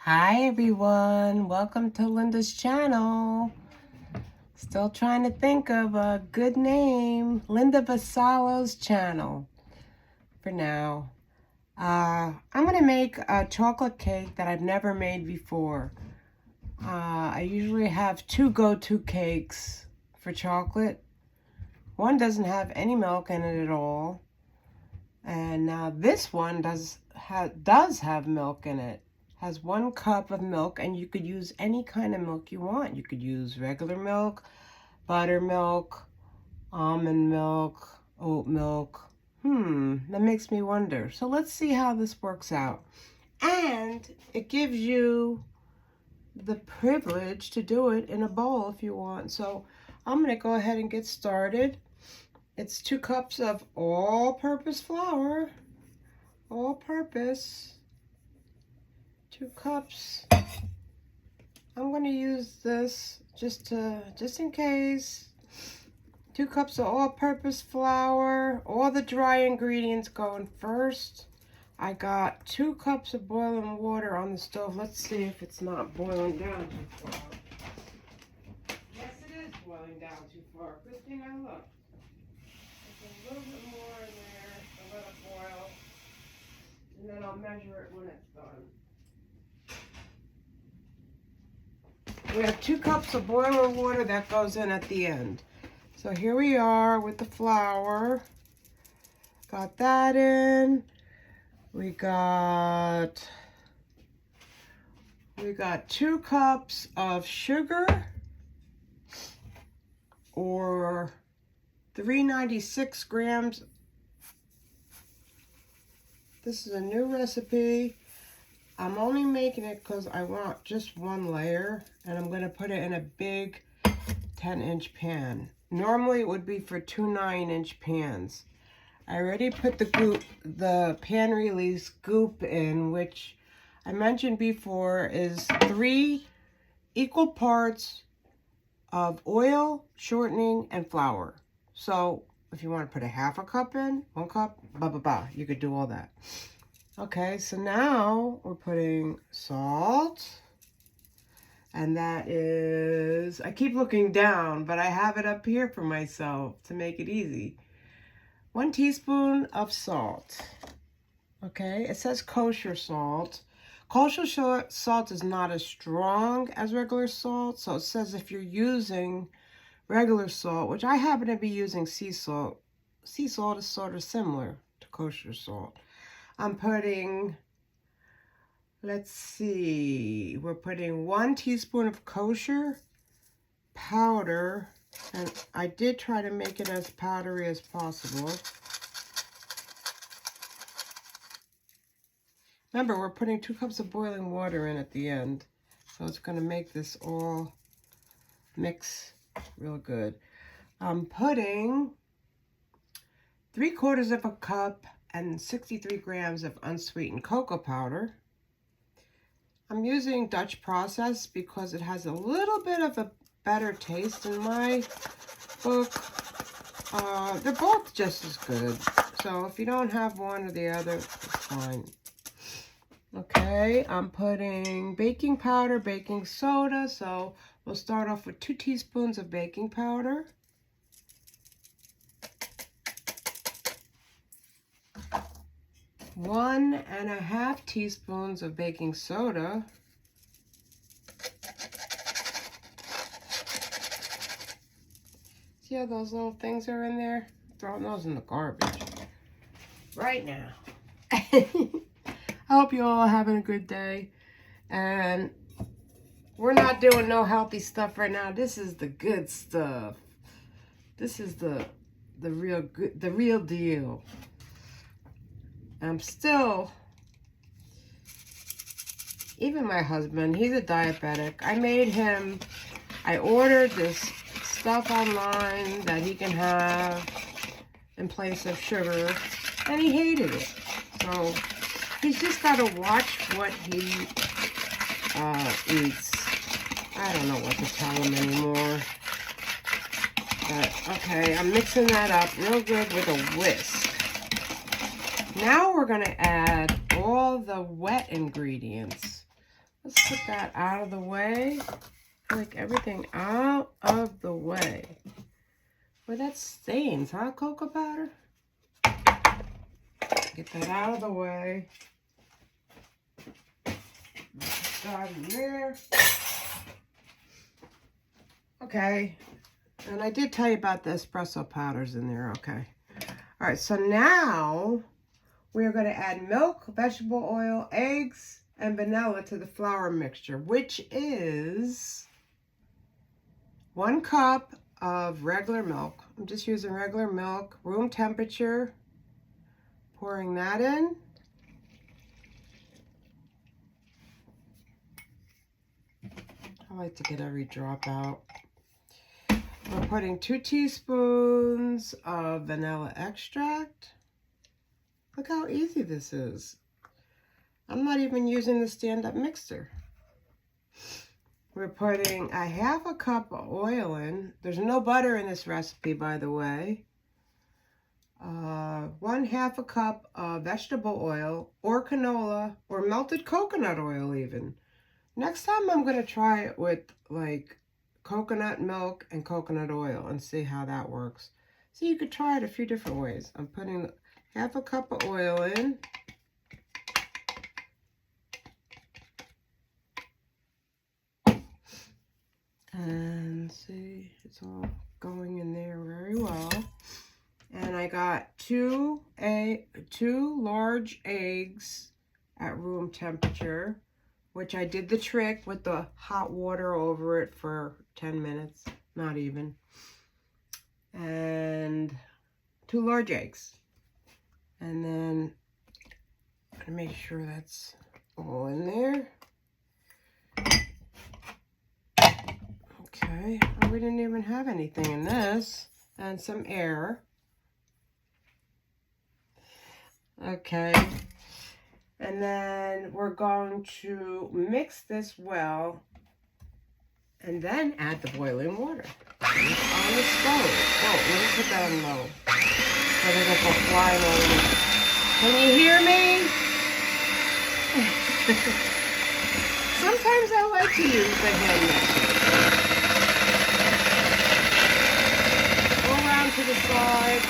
Hi everyone, welcome to Linda's channel. Still trying to think of a good name. Linda Vassallo's channel for now. I'm gonna make a chocolate cake that I've never made before. I usually have two go-to cakes for chocolate. One doesn't have any milk in it at all, and now this one does have milk in it. Has 1 cup of milk, and you could use any kind of milk you want. You could use regular milk, buttermilk, almond milk, oat milk. That makes me wonder. So let's see how this works out. And it gives you the privilege to do it in a bowl if you want. So I'm going to go ahead and get started. It's 2 cups of all-purpose flour. All-purpose. 2 cups. I'm going to use this just in case. 2 cups of all-purpose flour. All the dry ingredients going first. I got 2 cups of boiling water on the stove. Let's see if it's not boiling down too far. Yes, it is boiling down too far. Good thing I looked. There's a little bit more in there to let it boil. And then I'll measure it when it's done. We have 2 cups of boiling water that goes in at the end. So here we are with the flour. Got that in. We got 2 cups of sugar, or 396 grams. This is a new recipe. I'm only making it because I want just 1 layer, and I'm going to put it in a big 10-inch pan. Normally it would be for 2 9-inch pans. I already put the pan release goop in, which I mentioned before is 3 equal parts of oil, shortening, and flour. So if you want to put a 1/2 cup in, 1 cup, you could do all that. Okay, so now we're putting salt, and that is, I keep looking down, but I have it up here for myself to make it easy. 1 teaspoon of salt. Okay, it says kosher salt. Kosher salt is not as strong as regular salt, so it says if you're using regular salt, which I happen to be using sea salt is sort of similar to kosher salt. I'm putting, let's see, we're putting 1 teaspoon of kosher powder, and I did try to make it as powdery as possible. Remember, we're putting 2 cups of boiling water in at the end, so it's going to make this all mix real good. I'm putting 3/4 of a cup and 63 grams of unsweetened cocoa powder. I'm using Dutch process because it has a little bit of a better taste in my book. They're both just as good, so if you don't have one or the other, it's fine. Okay, I'm putting baking powder, baking soda, so we'll start off with 2 teaspoons of baking powder. 1.5 teaspoons of baking soda. See how those little things are in there? Throwing those in the garbage right now. I hope you all are having a good day. And we're not doing no healthy stuff right now. This is the good stuff. This is the real deal. I'm still, even my husband, he's a diabetic. I ordered this stuff online that he can have in place of sugar, and he hated it. So he's just got to watch what he eats. I don't know what to tell him anymore. But, okay, I'm mixing that up real good with a whisk. Now we're going to add all the wet ingredients. Let's put that out of the way. Like everything out of the way. Well, that stains, huh, cocoa powder? Get that out of the way. Put that in there. Okay. And I did tell you about the espresso powders in there. Okay. All right. So now we're going to add milk, vegetable oil, eggs, and vanilla to the flour mixture, which is 1 cup of regular milk. I'm just using regular milk, room temperature. Pouring that in. I like to get every drop out. We're putting 2 teaspoons of vanilla extract. Look how easy this is. I'm not even using the stand-up mixer. We're putting a 1/2 cup of oil in. There's no butter in this recipe, by the way. 1/2 cup of vegetable oil or canola or melted coconut oil even. Next time I'm going to try it with like coconut milk and coconut oil and see how that works. So you could try it a few different ways. I'm putting 1/2 cup of oil in. And see, it's all going in there very well. And I got 2 large eggs at room temperature, which I did the trick with the hot water over it for 10 minutes, not even. And 2 large eggs. And then I'm gonna make sure that's all in there. Okay, oh, we didn't even have anything in this. And some air. Okay, and then we're going to mix this well and then add the boiling water on the stove. Oh, let me put that on low so they don't go flying over. Can you hear me? Sometimes I like to use the hand mixer. Go around to the sides.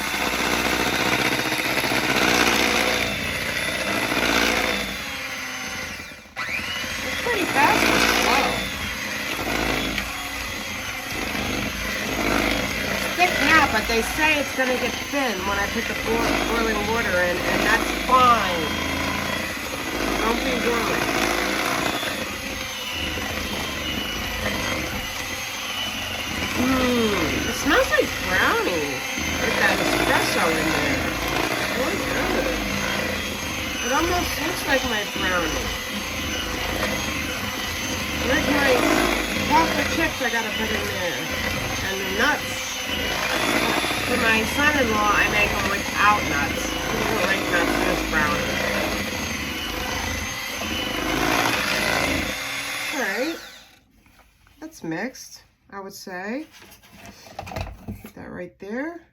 But they say it's going to get thin when I put the boiling water in, and that's fine. Don't be worried. It smells like brownies with that espresso in there. Really good. It almost looks like my brownie. Where's my chocolate chips I got to put in there? And the nuts. For my son-in-law, I make them without nuts. He doesn't like nuts, just brownies. Alright. That's mixed, I would say. Put that right there.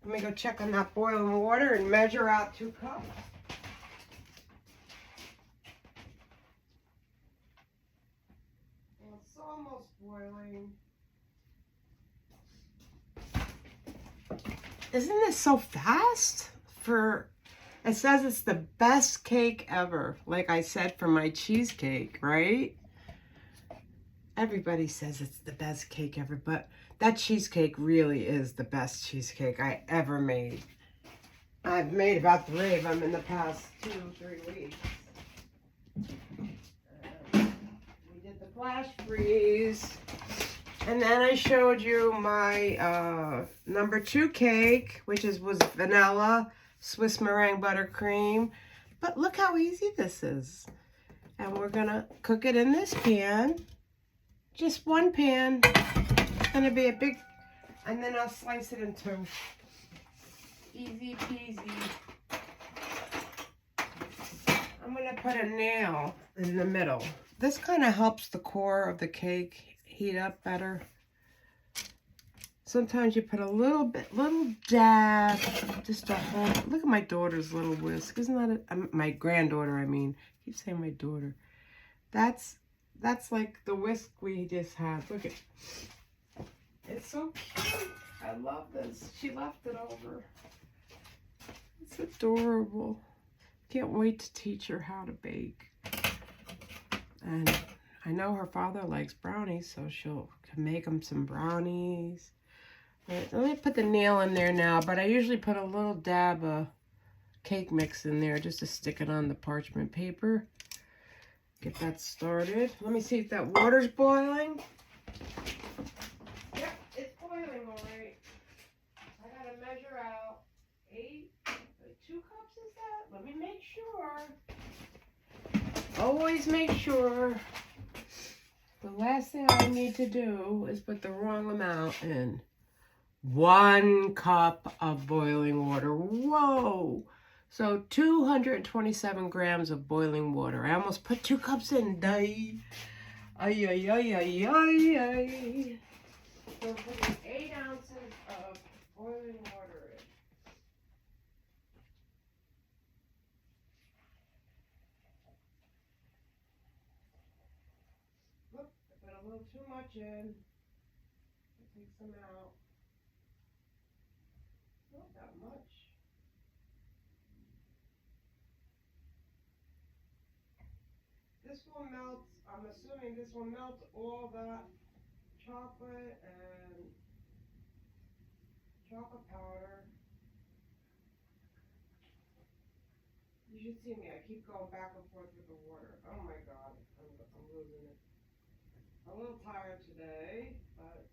Let me go check on that boiling water and measure out 2 cups. And it's almost boiling. Isn't this so fast? It says it's the best cake ever, like I said for my cheesecake, right? Everybody says it's the best cake ever, but that cheesecake really is the best cheesecake I ever made. I've made about 3 of them in the past 2-3 weeks. We did the flash freeze. And then I showed you my number 2 cake, which was vanilla, Swiss meringue buttercream. But look how easy this is. And we're going to cook it in this pan. Just 1 pan. It's going to be a big, and then I'll slice it in 2. Easy peasy. I'm going to put a nail in the middle. This kind of helps the core of the cake heat up better. Sometimes you put a little dab, just a whole, look at my daughter's little whisk. Isn't that my granddaughter, I mean. I keep saying my daughter. That's That's like the whisk we just had. Look at, it's so cute. I love this. She left it over. It's adorable. Can't wait to teach her how to bake. And I know her father likes brownies, so she'll make him some brownies. Right, let me put the nail in there now, but I usually put a little dab of cake mix in there just to stick it on the parchment paper. Get that started. Let me see if that water's boiling. Yep, it's boiling all right. I gotta measure out 2 cups is that? Let me make sure. Always make sure. The last thing I need to do is put the wrong amount in. 1 cup of boiling water. Whoa! So 227 grams of boiling water. I almost put 2 cups in. Ay, ay, ay, ay, ay, ay, ay. So we're putting 8 ounces of boiling water in. Whoop, I put a little too much in. Take some out. Not that much. This will melt, I'm assuming this will melt all that chocolate and chocolate powder. You should see me, I keep going back and forth with the water. Oh my God, I'm losing it. I'm a little tired today, but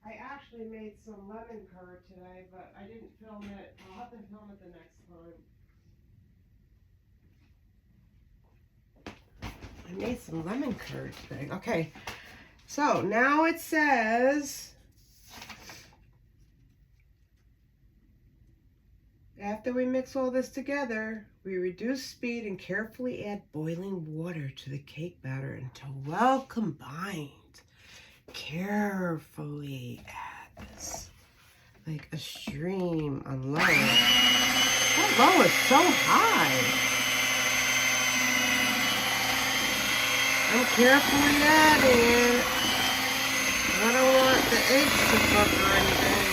I actually made some lemon curd today, but I didn't film it. I'll have to film it the next time. I made some lemon curd today. Okay, so now it says, after we mix all this together, we reduce speed and carefully add boiling water to the cake batter until well combined. Carefully add this, like a stream on low. That low is so high. I'm carefully adding it. I don't want the eggs to cook or anything.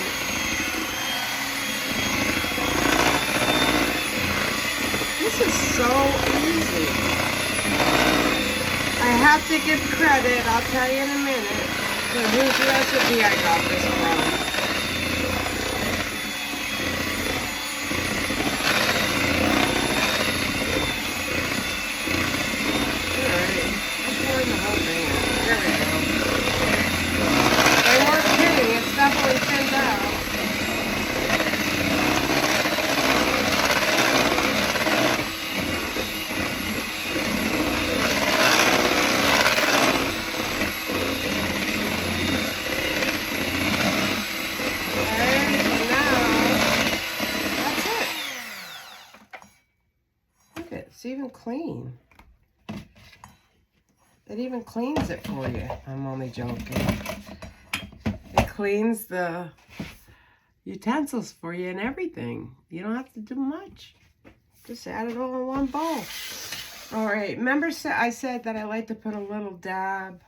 This is so easy. I have to give credit, I'll tell you in a minute, to whose recipe I got this from. Definitely thins out. Okay, so now that's it. Look, it's even clean. It even cleans it for you. I'm only joking. It cleans the utensils for you and everything. You don't have to do much. Just add it all in one bowl. All right, remember I said that I like to put a little dab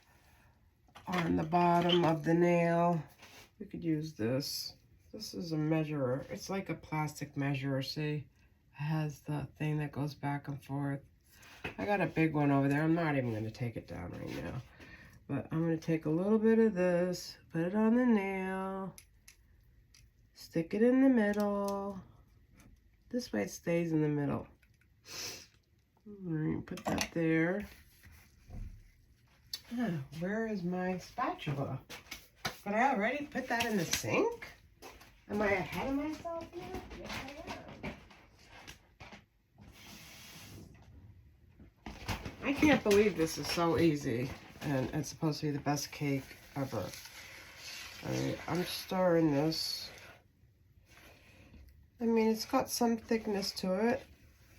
on the bottom of the nail. We could use this. This is a measurer. It's like a plastic measurer, see? It has the thing that goes back and forth. I got a big one over there. I'm not even going to take it down right now. But I'm going to take a little bit of this, put it on the nail, stick it in the middle. This way it stays in the middle. All right, put that there. Ah, where is my spatula? But I already put that in the sink? Am I ahead of myself here? Yes, I am. I can't believe this is so easy. And it's supposed to be the best cake ever. Alright, I'm stirring this. I mean, it's got some thickness to it.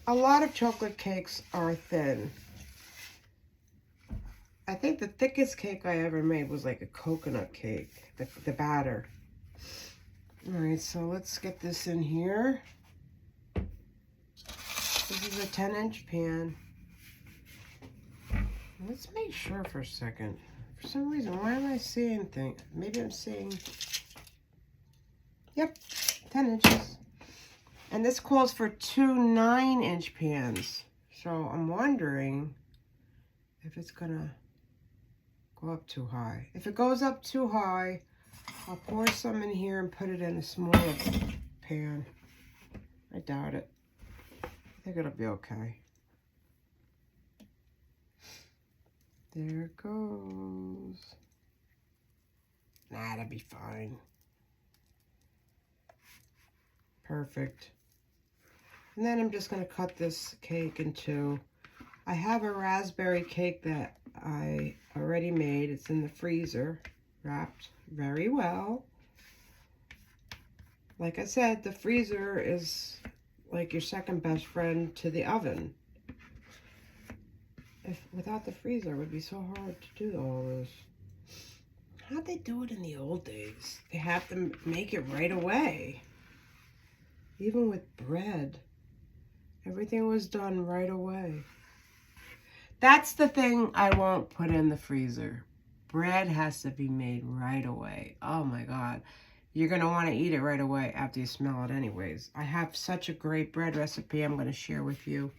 A lot of chocolate cakes are thin. I think the thickest cake I ever made was like a coconut cake, the batter. Alright, so let's get this in here. This is a 10-inch pan. Let's make sure for a second. For some reason, why am I seeing things? Maybe I'm seeing... Yep, 10 inches. And this calls for 2 9-inch pans. So I'm wondering if it's gonna go up too high. If it goes up too high, I'll pour some in here and put it in a smaller pan. I doubt it. I think it'll be okay. There it goes. Nah, that'll be fine. Perfect. And then I'm just going to cut this cake in two. I have a raspberry cake that I already made. It's in the freezer, wrapped very well. Like I said, the freezer is like your second best friend to the oven. Without the freezer, it would be so hard to do all this. How'd they do it in the old days? They have to make it right away. Even with bread, everything was done right away. That's the thing I won't put in the freezer. Bread has to be made right away. Oh my God. You're going to want to eat it right away after you smell it anyways. I have such a great bread recipe I'm going to share with you.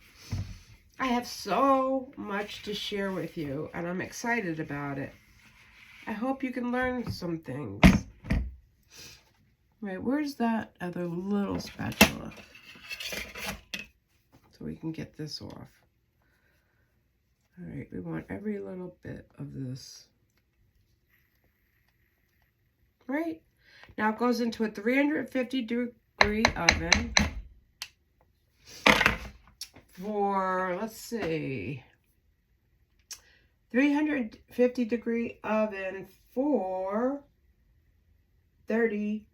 I have so much to share with you, and I'm excited about it. I hope you can learn some things. Right, where's that other little spatula? So we can get this off. All right, we want every little bit of this. Right? Now it goes into a 350-degree oven for, let's see, 350-degree oven for 30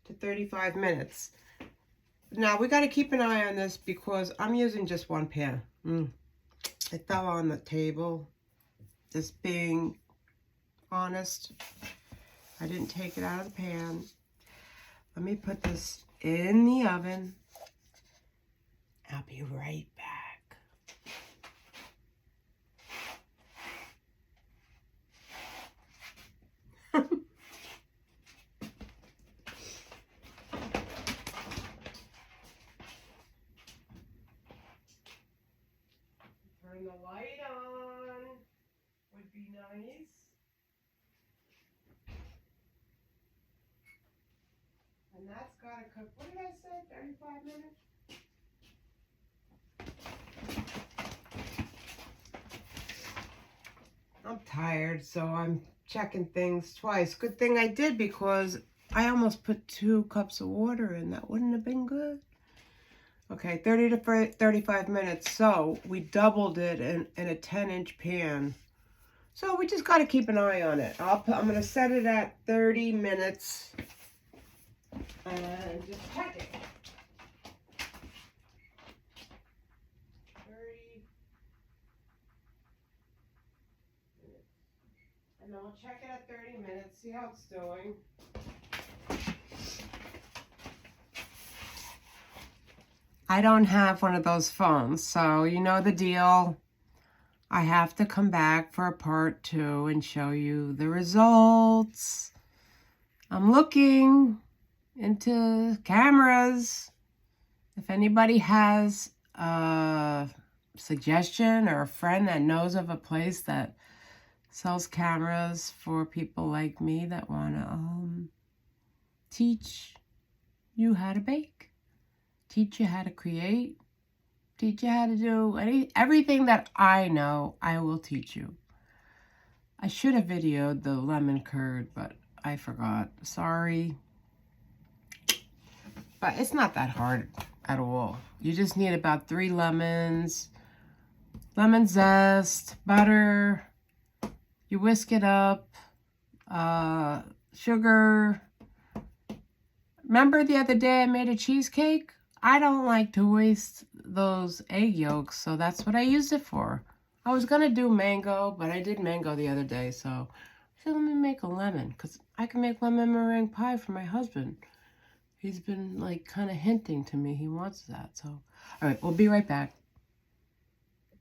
to 35 minutes. Now we got to keep an eye on this because I'm using just one pan. It fell on the table. Just being honest, I didn't take it out of the pan. Let me put this in the oven. I'll be right back. Turn the light on. Would be nice. And that's got to cook, what did I say, 35 minutes? I'm tired, so I'm checking things twice. Good thing I did because I almost put 2 cups of water in. That wouldn't have been good. Okay, 30 to 35 minutes. So we doubled it in a 10-inch pan. So we just got to keep an eye on it. I'm going to set it at 30 minutes and just check it. 30 minutes. And I'll check it at 30 minutes, see how it's doing. I don't have one of those phones, so you know the deal. I have to come back for a part 2 and show you the results. I'm looking into cameras. If anybody has a suggestion or a friend that knows of a place that sells cameras for people like me that want to teach you how to bake, teach you how to create, teach you how to do everything that I know, I will teach you. I should have videoed the lemon curd, but I forgot. Sorry. But it's not that hard at all. You just need about 3 lemons, lemon zest, butter. You whisk it up, sugar. Remember the other day I made a cheesecake? I don't like to waste those egg yolks, so that's what I used it for. I was going to do mango, but I did mango the other day, so I said, let me make a lemon, because I can make lemon meringue pie for my husband. He's been, like, kind of hinting to me he wants that, so. All right, we'll be right back.